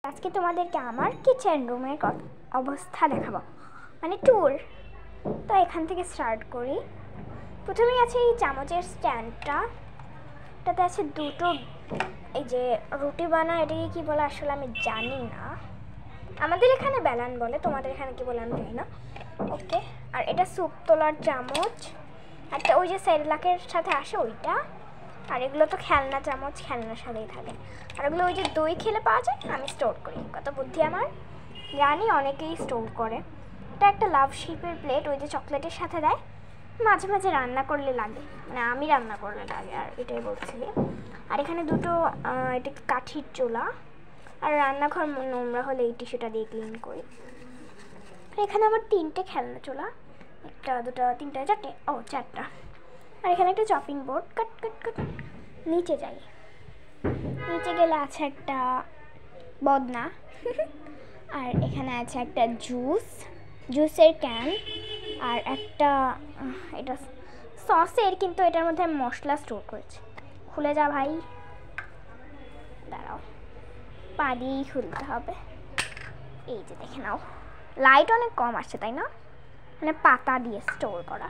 আজকে তোমাদেরকে আমার কিচেন রুমের অবস্থা দেখাবো, মানে ট্যুর। তো এখান থেকে স্টার্ট করি। প্রথমেই আছে এই চামচের স্ট্যান্ডটা, এটাতে আছে দুটো এই যে রুটি বানা, এটাকে কি বলে আসলে আমি জানি না, আমাদের এখানে বেলান বলে, তোমাদের এখানে কি বলে আমি জানি না। ওকে, আর এটা স্যুপ তোলার চামচ, একটা ওই যে সেরেলাকের সাথে আসে ওইটা, আর এগুলো তো খেলনা চামচ, খেলনার সাথেই থাকে। আর এগুলো ওই যে দই খেলে পাওয়া যায়, আমি স্টোর করি, কত বুদ্ধি আমার, জানি অনেকেই স্টোর করে। এটা একটা লাভ শেপের প্লেট, ওই যে চকলেটের সাথে দেয়, মাঝে মাঝে রান্না করলে লাগে, মানে আমি রান্না করলে লাগে, আর এটাই বলছি। আর এখানে দুটো এটা কাঠির চুলা, আর রান্নাঘর নোংরা হলে এই টিস্যুটা দিয়ে ক্লিন করি। আর এখানে আমার তিনটে খেলনা চুলা, একটা দুটো তিনটা চারটে, ও চারটা। আর এখানে একটা চপিং বোর্ড, কাট কাট কাট। নিচে যাই, নিচে গেলে আছে একটা বদনা আর এখানে আছে একটা জুসের ক্যান, আর একটা এটা সসের, কিন্তু এটার মধ্যে আমি মশলা স্টোর করেছি। খুলে যা ভাই, দাঁড়াও, পা দিয়েই খুলতে হবে। এই যে দেখে নাও, লাইট অনেক কম আসছে তাই না, মানে পাতা দিয়ে স্টোর করা।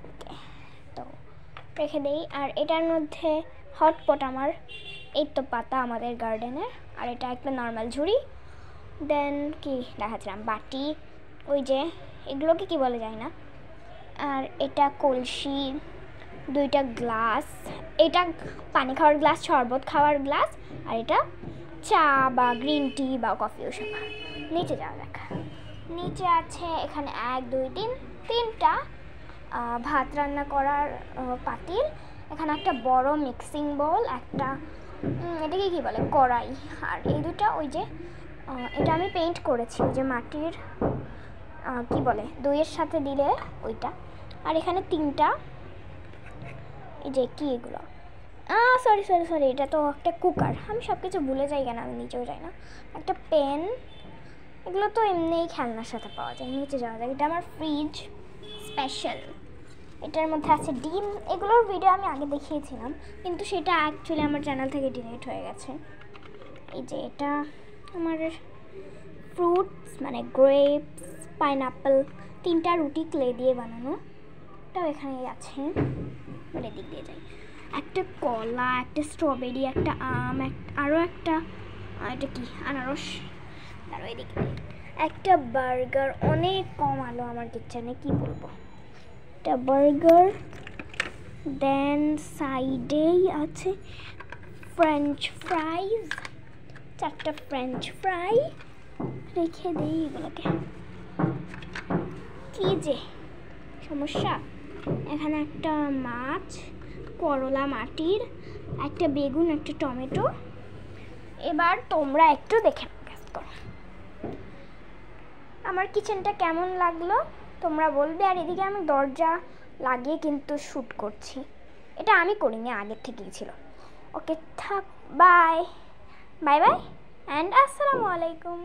ওকে, তো রেখে দেই। আর এটার মধ্যে হটপট আমার, এই তো পাতা আমাদের গার্ডেনের, আর এটা একটা নর্মাল ঝুড়ি। দেন কি দেখাচ্ছিলাম, বাটি, ওই যে এগুলোকে কি বলে যায় না। আর এটা কলসি, দুইটা গ্লাস, এটা পানি খাওয়ার গ্লাস, শরবত খাওয়ার গ্লাস, আর এটা চা বা গ্রিন টি বা কফি ওসব। নিচে যাওয়া দেখা, নিচে আছে এখানে 1 2 3 তিনটা ভাত রান্না করার পাতিল, এখানে একটা বড় মিক্সিং বোল, একটা এটাকে কি বলে কড়াই, আর এই দুটা ওই যে এটা আমি পেইন্ট করেছি, ওই যে মাটির কি বলে দইয়ের সাথে দিলে ওইটা। আর এখানে তিনটা এই যে কি এগুলো, সরি এটা তো একটা কুকার, আমি সব কিছু ভুলে যাই কেন, আমি নিচেও যাই না। একটা পেন, এগুলো তো এমনিই খেলনার সাথে পাওয়া যায়। নিচে যাওয়া যায়, এটা আমার ফ্রিজ স্পেশাল, এটার মধ্যে আছে ডিম। এগুলোর ভিডিও আমি আগে দেখিয়েছিলাম, কিন্তু সেটা অ্যাকচুয়ালি আমার চ্যানেল থেকে ডিলিট হয়ে গেছে। এই যে এটা আমার ফ্রুটস, মানে গ্রেপস, পাইনঅ্যাপেল, তিনটা রুটি ক্লে দিয়ে বানানো, এটাও এখানেই আছে। বলে দিক দিয়ে যাই, একটা কলা, একটা স্ট্রবেরি, একটা আম, আরও একটা এটা কি আনারস, তারও এদিকে একটা বার্গার, অনেক কম আলো আমার কিচেনে, কি বলবো, একটা বার্গার। দেন সাইডেই আছে ফ্রেঞ্চ ফ্রাইজ, 4টা ফ্রেঞ্চ ফ্রাই রেখে দিই। এগুলোকে কি যে সমস্যা, এখানে একটা মাছ, করলা মাটির, একটা বেগুন, একটা টমেটো। এবার তোমরা একটু দেখে করো আমার কিচেনটা কেমন লাগলো তোমরা বলবে। আর এদিকে আমি দরজা লাগিয়ে কিন্তু শ্যুট করছি, এটা আমি করিনি, আগের থেকেই ছিল। ওকে থাক, বাই বাই বাই অ্যান্ড আসসালামু আলাইকুম।